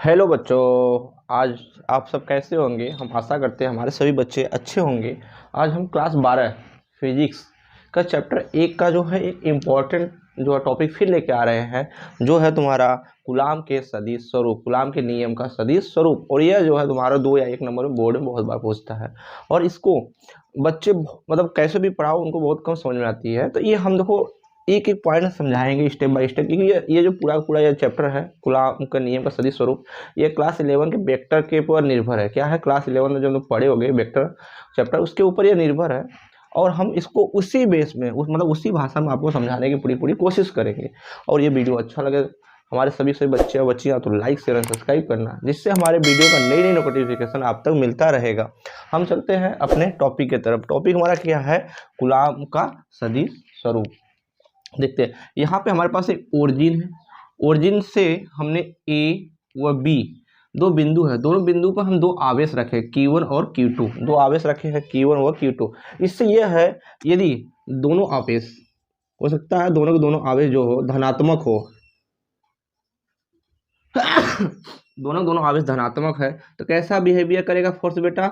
Hello बच्चों। आज आप सब कैसे होंगे? हम आशा करते हैं हमारे सभी बच्चे अच्छे होंगे। आज हम क्लास 12 फिजिक्स का चैप्टर 1 का जो है एक इम्पॉर्टेंट जो है टॉपिक फिर लेके आ रहे हैं, जो है तुम्हारा कूलाम के सदिश स्वरूप, कूलाम के नियम का सदिश स्वरूप। और यह जो है तुम्हारा 2 या 1 नंबर में बोर्ड में बहुत बार पूछता है, और इसको बच्चे मतलब कैसे भी पढ़ाओ उनको बहुत कम समझ में आती है। तो ये हम देखो एक एक पॉइंट समझाएंगे स्टेप बाय स्टेप, क्योंकि ये जो पूरा पूरा ये चैप्टर है कूलाम का नियम का सदिश स्वरूप, ये क्लास 11 के वेक्टर के ऊपर निर्भर है। क्या है? क्लास 11 में जो हम लोग पढ़े होंगे वेक्टर चैप्टर, उसके ऊपर ये निर्भर है। और हम इसको उसी बेस में मतलब उसी भाषा में आपको समझाने की पूरी पूरी कोशिश करेंगे। और ये वीडियो अच्छा लगे हमारे सभी बच्चे और बच्चियाँ तो लाइक शेयर एंड सब्सक्राइब करना, जिससे हमारे वीडियो का नई नई नोटिफिकेशन आप तक मिलता रहेगा। हम चलते हैं अपने टॉपिक की तरफ। टॉपिक हमारा क्या है? कूलाम का सदिश स्वरूप। देखते हैं, यहाँ पे हमारे पास एक ओरिजिन है। ओरिजिन से हमने ए व बी दो बिंदु है, दोनों बिंदु पर हम दो आवेश रखे Q1 और Q2, दो आवेश रखे हैं Q1 और Q2। इससे यह है, यदि दोनों आवेश हो सकता है, दोनों के दोनों आवेश जो हो धनात्मक हो दोनों आवेश धनात्मक है, तो कैसा बिहेवियर करेगा फोर्स बेटा?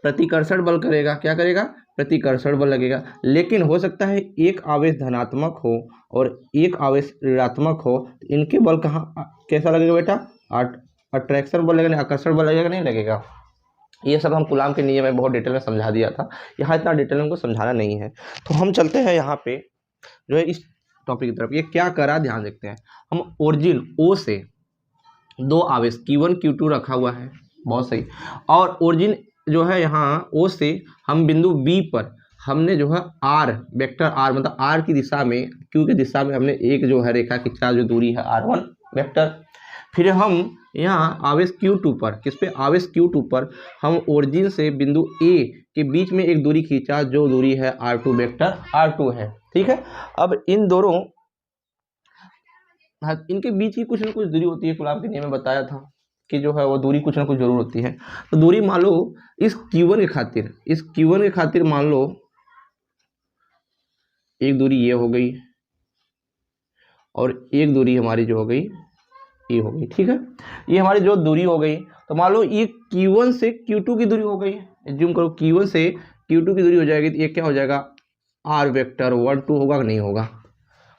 प्रतिकर्षण बल करेगा। क्या करेगा? प्रतिकर्षण बल लगेगा। लेकिन हो सकता है एक आवेश धनात्मक हो और एक आवेश ऋणात्मक हो, तो इनके बल कहाँ कैसा लगेगा बेटा? अट्रैक्शन बल लगेगा, आकर्षण बल लगेगा, नहीं लगेगा? ये सब हम कूलाम के नियम में बहुत डिटेल में समझा दिया था, यहाँ इतना डिटेल में हमको समझाना नहीं है। तो हम चलते हैं यहाँ पे जो है इस टॉपिक की तरफ। ये क्या करा ध्यान देखते हैं। हम ओरिजिन ओ से दो आवेश Q1 Q2 रखा हुआ है, बहुत सही। और ओरिजिन जो है यहाँ ओ से हम बिंदु बी पर हमने जो है आर वेक्टर आर मतलब आर की दिशा में, क्यू की दिशा में हमने एक जो है रेखा खींचा, जो दूरी है R1 वेक्टर। फिर हम यहाँ आवेश Q2 पर, किस पे? आवेश Q2 पर हम ओरिजिन से बिंदु ए के बीच में एक दूरी खींचा, जो दूरी है R2 वेक्टर R2 है। ठीक है। अब इन दोनों इनके बीच की कुछ ना कुछ दूरी होती है। कूलाम के नियम में बताया था कि जो है वो दूरी कुछ ना कुछ जरूर होती है। तो दूरी मान लो इस Q1 के खातिर मान लो एक दूरी ये हो गई और एक दूरी हमारी जो हो गई ये हो गई। ठीक है, ये हमारी जो दूरी हो गई, तो मान लो ये Q1 से Q2 की दूरी हो गई। एज्यूम करो Q1 से Q2 की दूरी हो जाएगी, तो ये क्या हो जाएगा? R वेक्टर 1 2 होगा कि नहीं होगा?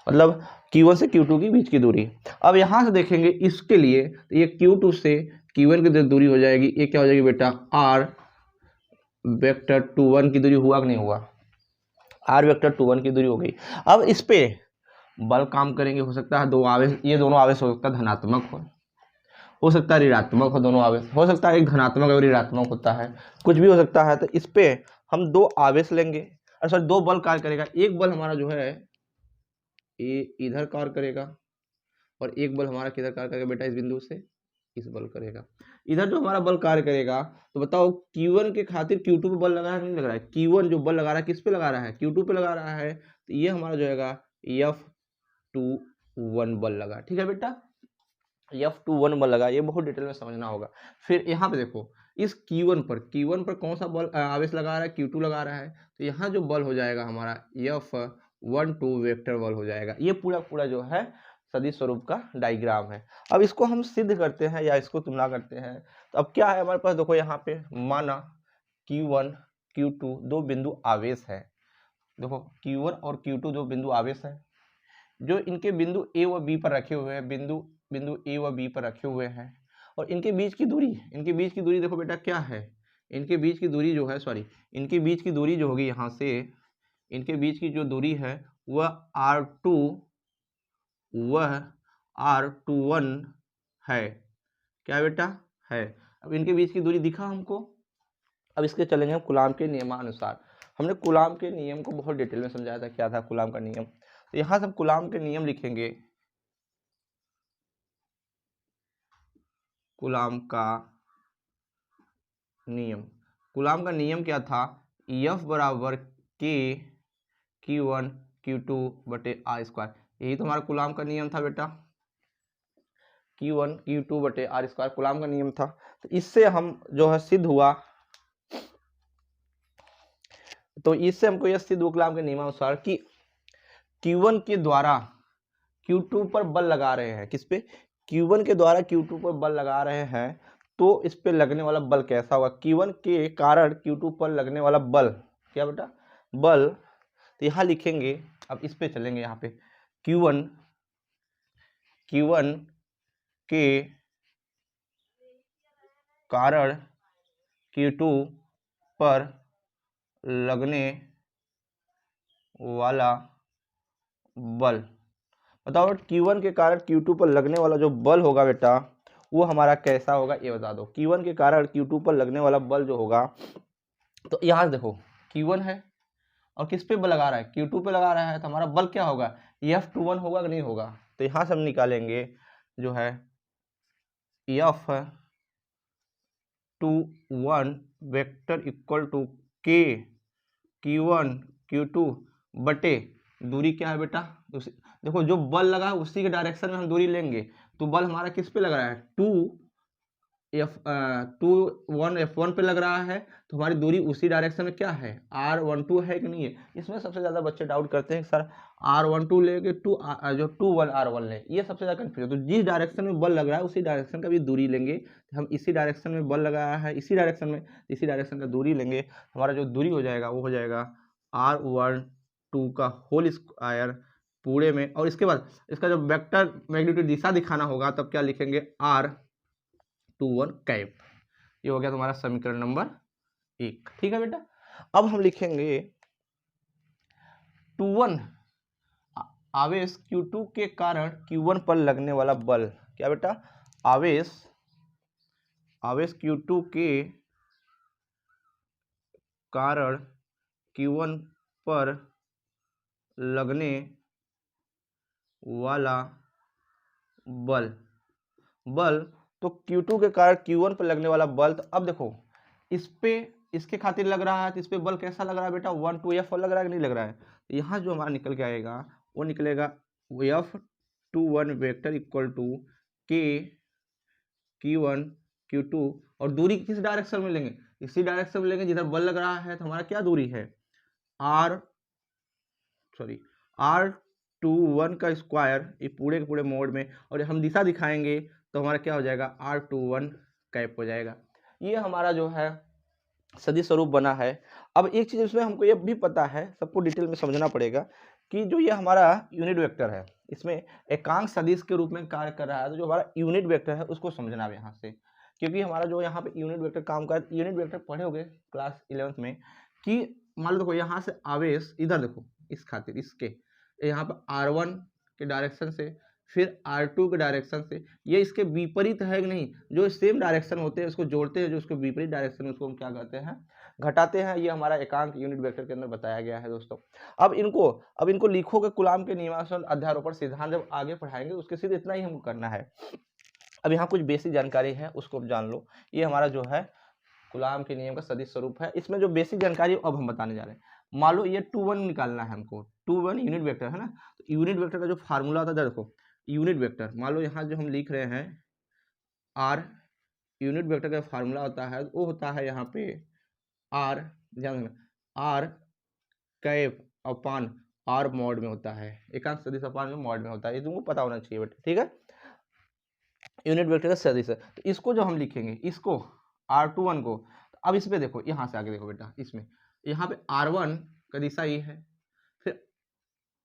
मतलब Q1 से Q2 के बीच की दूरी। अब यहाँ से देखेंगे इसके लिए, तो ये Q2 से Q1 की दूरी हो जाएगी, ये क्या हो जाएगी बेटा? R वेक्टर 2 1 की दूरी हुआ कि नहीं हुआ? R वेक्टर 2 1 की दूरी हो गई। अब इस पे बल काम करेंगे। हो सकता है दो आवेश, ये दोनों आवेश हो सकता है धनात्मक हो सकता है ऋणात्मक हो, दोनों आवेश हो सकता है एक धनात्मक और ऋणात्मक होता है, कुछ भी हो सकता है। तो इस पे हम दो आवेश लेंगे, और सॉरी दो बल कार्य करेगा। एक बल हमारा जो है ये इधर कार्य करेगा, और एक बल हमारा किधर कार्य करेगा बेटा? इस बिंदु से इस बल करेगा। इधर जो हमारा बल कार्य करेगा, तो बताओ Q1 के खातिर Q2 पे बल लगा रहा है नहीं लग रहा है? Q1 जो बल लगा रहा है किस पे लगा रहा है? Q2 पे लगा रहा है। तो ये हमारा जो है F21 बल लगा। ठीक है बेटा, F21 बल लगा। ये बहुत डिटेल में समझना होगा। फिर यहाँ पे देखो इस Q1 पर कौन सा बल आवेश लगा रहा है? Q2 लगा रहा है। तो यहाँ जो बल हो जाएगा हमारा F12 वेक्टर बल हो जाएगा। ये पूरा पूरा जो है सदिश स्वरूप का डायग्राम है। अब इसको हम सिद्ध करते हैं या इसको तुलना करते हैं। तो अब क्या है हमारे पास? देखो यहाँ पे माना Q1 Q2 दो बिंदु आवेश है। देखो Q1 और Q2 दो बिंदु आवेश है, जो इनके बिंदु ए व बी पर रखे हुए हैं, बिंदु ए व बी पर रखे हुए हैं। और इनके बीच की दूरी देखो बेटा क्या है? इनके बीच की दूरी जो है, सॉरी इनके बीच की दूरी जो होगी यहाँ से, इनके बीच की जो दूरी है वह R21 है। क्या बेटा? है। अब इनके बीच की दूरी दिखा हमको। अब इसके चलेंगे हम कूलाम के नियमानुसार। हमने कूलाम के नियम को बहुत डिटेल में समझाया था, क्या था कूलाम का नियम। तो यहाँ से हम कूलाम के नियम लिखेंगे। कूलाम का नियम क्या था? F बराबर K Q1 Q2 बटे R स्क्वायर। यही तो हमारा कूलाम का नियम था बेटा, Q1 Q2 बटे R स्क्वायर कूलाम का नियम था। तो इससे हम जो है सिद्ध हुआ, तो इससे हमको यह सिद्ध हुआ कूलाम के नियमानुसार कि Q1 के द्वारा Q2 पर बल लगा रहे हैं। किस पे? Q1 के द्वारा Q2 पर बल लगा रहे हैं तो इस पे लगने वाला बल कैसा होगा। Q1 के कारण Q2 पर लगने वाला बल क्या बेटा, बल, तो यहाँ लिखेंगे। अब इस पे चलेंगे, यहाँ पे Q1 के कारण Q2 पर लगने वाला बल, बताओ Q1 के कारण Q2 पर लगने वाला जो बल होगा बेटा वो हमारा कैसा होगा, ये बता दो। Q1 के कारण Q2 पर लगने वाला बल जो होगा, तो यहाँ से देखो Q1 है और किस पे बल लगा रहा है, Q2 पे लगा रहा है, तो हमारा बल क्या होगा, F21 होगा कि नहीं होगा। तो यहाँ से हम निकालेंगे जो है F21 vector equal to K Q1 Q2 बटे दूरी क्या है बेटा, देखो जो बल लगा है उसी के डायरेक्शन में हम दूरी लेंगे। तो बल हमारा किस पे लग रहा है, 2 F1 पे लग रहा है, तो हमारी दूरी उसी डायरेक्शन में क्या है, R12 है कि नहीं है। इसमें सबसे ज़्यादा बच्चे डाउट करते हैं सर R12 लेके जो 21 R1 ले, ये सबसे ज़्यादा कन्फ्यूजन। तो जिस डायरेक्शन में बल लग रहा है उसी डायरेक्शन का भी दूरी लेंगे। हम इसी डायरेक्शन में बल लगाया है, इसी डायरेक्शन का दूरी लेंगे, हमारा जो दूरी हो जाएगा वो हो जाएगा R12 का होल स्क्वायर पूरे में। और इसके बाद इसका जब वेक्टर मैग्नीट्यूड दिशा दिखाना होगा तब क्या लिखेंगे, R21 कैप। ये हो गया तुम्हारा समीकरण नंबर 1। ठीक है बेटा, अब हम लिखेंगे 21 आवेश Q2 के कारण Q1 पर लगने वाला बल, क्या बेटा, आवेश Q2 के कारण Q1 पर लगने वाला बल, तो Q2 के कारण Q1 पर लगने वाला बल। तो अब देखो इस पे इसके खातिर लग रहा है, तो इस पे बल कैसा लग रहा है बेटा, 1-2 F लग रहा है कि नहीं लग रहा है। तो यहाँ जो हमारा निकल के आएगा वो निकलेगा F21 vector equal to K Q1 Q2, और दूरी किस डायरेक्शन में लेंगे, इसी डायरेक्शन में लेंगे जिधर बल लग रहा है। तो हमारा क्या दूरी है, R21 का स्क्वायर, ये पूरे के पूरे मोड में, और हम दिशा दिखाएंगे तो हमारा क्या हो जाएगा, R21 कैप हो जाएगा। ये हमारा जो है सदिश स्वरूप बना है। अब एक चीज़ इसमें हमको ये भी पता है, सबको डिटेल में समझना पड़ेगा कि जो ये हमारा यूनिट वेक्टर है इसमें एकांक सदिश के रूप में कार्य कर रहा है। तो जो हमारा यूनिट वेक्टर है उसको समझना है यहाँ से, क्योंकि हमारा जो यहाँ पे यूनिट वेक्टर काम कर, यूनिट वेक्टर पढ़े होंगे क्लास 11th में कि मान लो देखो यहाँ से आवेश इधर देखो, इस खातिर इसके यहाँ पर R1 के डायरेक्शन से, फिर R2 के डायरेक्शन से, ये इसके विपरीत है कि नहीं, जो सेम डायरेक्शन होते हैं उसको जोड़ते हैं, जो उसके विपरीत डायरेक्शन है उसको हम क्या कहते हैं, घटाते हैं। ये हमारा एकांक यूनिट वेक्टर के अंदर बताया गया है दोस्तों। अब इनको लिखोगे कूलाम के नियमानुसार अध्यारोपण सिद्धांत जब आगे पढ़ाएंगे, उसके सिर्फ इतना ही हमको करना है। अब यहाँ कुछ बेसिक जानकारी है उसको अब जान लो। ये हमारा जो है कूलाम के नियम का सदिश स्वरूप है। इसमें जो बेसिक जानकारी अब हम बताने जा रहे हैं, मान लो ये 21 निकालना है हमको, 21 यूनिट वेक्टर है ना। तो यूनिट वेक्टर का जो फार्मूला होता है, देखो यूनिट वेक्टर मान लो यहाँ जो हम लिख रहे हैं आर, यूनिट वेक्टर का फार्मूला होता है वो होता है यहाँ पे आर, ध्यान रखना, R cap upon R mod में होता है, एकांक सदिश अपान में मॉड में होता है। ये तुमको पता होना चाहिए बेटा, ठीक है। यूनिट वेक्टर का सदिश है, तो इसको जो हम लिखेंगे, इसको R21 को, अब इस पे देखो, यहाँ से आगे देखो बेटा, इसमें यहाँ पे R1 का दिशा ये है, फिर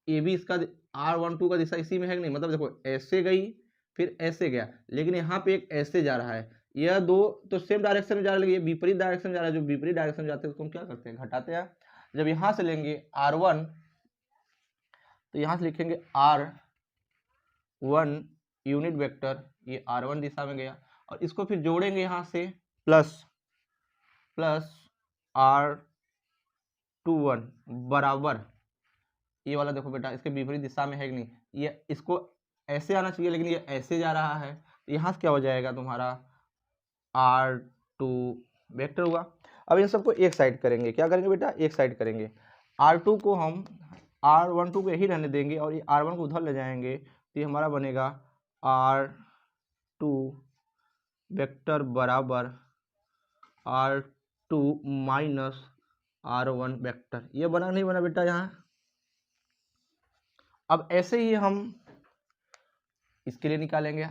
ए भी इसका R12 का दिशा इसी में है कि नहीं, मतलब देखो ऐसे गई फिर ऐसे गया, लेकिन यहाँ पे एक ऐसे जा रहा है, यह दो तो सेम डायरेक्शन में जा रहा है, ये विपरीत डायरेक्शन जा रहा है। जो विपरीत डायरेक्शन में जाते हैं उसको हम क्या करते हैं, घटाते हैं। जब यहाँ से लेंगे R1 तो यहाँ से लिखेंगे R1 यूनिट वेक्टर, ये R1 दिशा में गया, और इसको फिर जोड़ेंगे यहाँ से प्लस R21 बराबर, ये वाला देखो बेटा इसके विपरीत दिशा में है कि नहीं, ये इसको ऐसे आना चाहिए लेकिन ये ऐसे जा रहा है, तो यहाँ से क्या हो जाएगा तुम्हारा R2 वेक्टर हुआ। अब इन सबको एक साइड करेंगे, क्या करेंगे बेटा, एक साइड करेंगे। R2 को हम R12 को यही रहने देंगे और ये R1 को उधर ले जाएंगे, तो ये हमारा बनेगा R2 वेक्टर बराबर R2 माइनस R1 वेक्टर। ये बना नहीं बना बेटा यहाँ। अब ऐसे ही हम इसके लिए निकालेंगे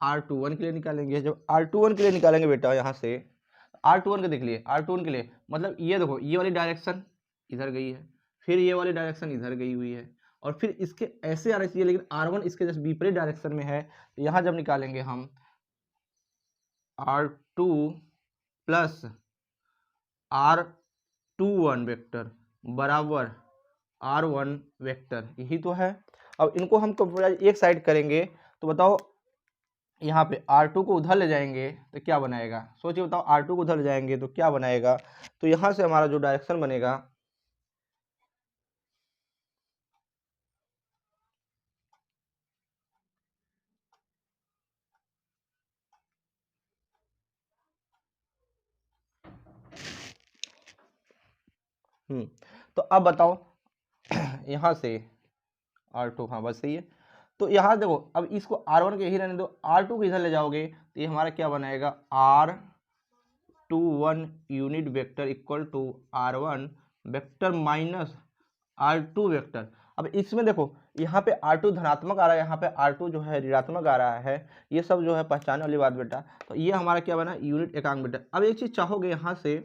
R21 के लिए निकालेंगे। जब R21 के लिए निकालेंगे बेटा यहाँ से R21 के देख लिए, R21 के लिए मतलब ये देखो ये वाली डायरेक्शन इधर गई है, फिर ये वाली डायरेक्शन इधर गई हुई है, और फिर इसके ऐसे आना चाहिए, लेकिन R1 इसके जस्ट विपरीत डायरेक्शन में है। तो यहाँ जब निकालेंगे हम R2 प्लस R21 वेक्टर बराबर R1 वेक्टर, यही तो है। अब इनको हम एक साइड करेंगे तो बताओ यहाँ पे R2 को उधर ले जाएंगे तो क्या बनाएगा, सोचिए बताओ R2 को उधर ले जाएंगे तो क्या बनाएगा। तो यहाँ से हमारा जो डायरेक्शन बनेगा तो अब बताओ यहाँ से R2, हाँ बस सही है। तो यहाँ देखो अब इसको R1 के ही रहने दो, R2 को इधर ले जाओगे तो ये हमारा क्या बनाएगा R21 unit vector equal to R1 vector minus R2 vector. अब इसमें देखो यहाँ पे R2 धनात्मक आ रहा है, यहाँ पे R2 जो है ऋणात्मक आ रहा है, ये सब जो है पहचानने वाली बात बेटा। तो ये हमारा क्या बना यूनिट एकांक बेटा। अब एक चीज चाहोगे यहाँ से,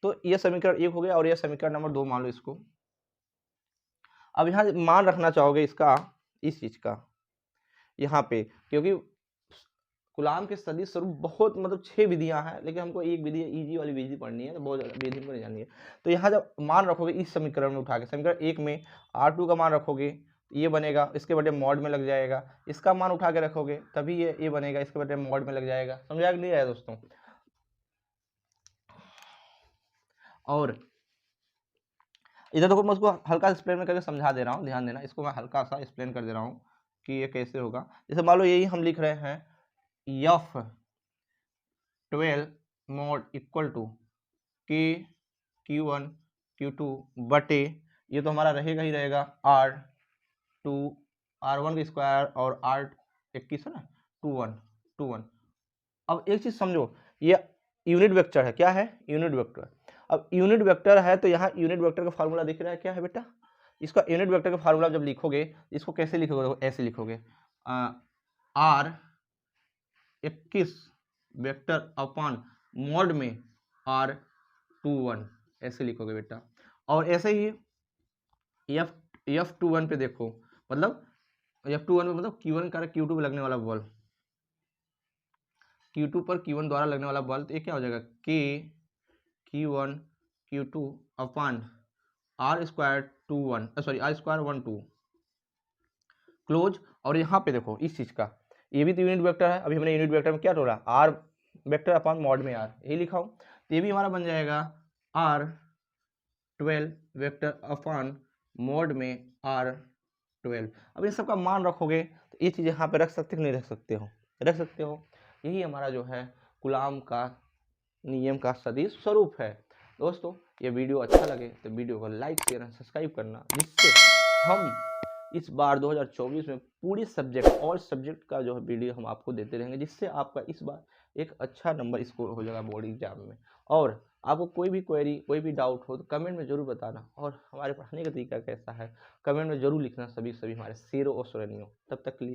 तो ये समीकरण 1 हो गया और ये समीकरण नंबर 2 मान लो इसको। अब यहाँ मान रखना चाहोगे इसका, इस चीज का यहाँ पे, क्योंकि कूलाम के सदिश स्वरूप बहुत मतलब 6 विधियां हैं, लेकिन हमको एक विधि इजी वाली विधि पढ़नी है, तो बहुत ज़्यादा विधि को नहीं जाननी है। तो यहाँ जब मान रखोगे इस समीकरण में उठा के, समीकरण 1 में R2 का मान रखोगे ये बनेगा, इसके बटे मॉड में लग जाएगा, इसका मान उठा के रखोगे तभी ये बनेगा, इसके बटे मॉड में लग जाएगा। समझा कि नहीं आया दोस्तों। और इधर देखो मैं उसको हल्का एक्सप्लेन करके समझा दे रहा हूँ, ध्यान देना, इसको मैं हल्का सा एक्सप्लेन कर दे रहा हूँ कि ये कैसे होगा। जैसे मान लो यही हम लिख रहे हैं F12 mod equal to Q1 Q2 बटे, ये तो हमारा रहेगा ही रहेगा R2 R1 का स्क्वायर और R21 है ना 21। अब एक चीज समझो, ये यूनिट वेक्टर है, क्या है यूनिट वेक्टर। अब यूनिट वेक्टर है तो यहाँ यूनिट वेक्टर का फार्मूला दिख रहा है, क्या है बेटा, इसका यूनिट वेक्टर का फार्मूला जब लिखोगे इसको कैसे लिखोगे, ऐसे लिखोगे R21 वेक्टर अपॉन मॉड में R21, ऐसे लिखोगे बेटा। और ऐसे ही F21 पे देखो, मतलब F21 में मतलब Q1 का Q2 पे लगने वाला बल, Q2 पर Q1 द्वारा लगने वाला बल, तो ये क्या हो जाएगा Q1 Q2 upon R square 12 close. और यहाँ पे देखो इस चीज का, ये भी तो यूनिट वेक्टर है, अभी हमने यूनिट वेक्टर में क्या तोड़ा R वेक्टर अपॉन मॉड में R, यही लिखा हूँ। तो ये भी हमारा बन जाएगा R12 वेक्टर अपॉन मॉड में R12। अब इन सब का मान रखोगे तो ये चीज़ यहाँ पे रख सकते हो नहीं रख सकते हो, रख सकते हो। यही हमारा जो है कूलाम का नियम का सदिश स्वरूप है। दोस्तों ये वीडियो अच्छा लगे तो वीडियो को लाइक शेयर और सब्सक्राइब करना, जिससे हम इस बार 2024 में पूरी सब्जेक्ट और सब्जेक्ट का जो है वीडियो हम आपको देते रहेंगे, जिससे आपका इस बार एक अच्छा नंबर स्कोर हो जाएगा बोर्ड एग्जाम में। और आपको कोई भी क्वेरी कोई भी डाउट हो तो कमेंट में जरूर बताना, और हमारे पढ़ाने का तरीका कैसा है कमेंट में जरूर लिखना, सभी हमारे शेरों और सुरनियों। तब तक के लिए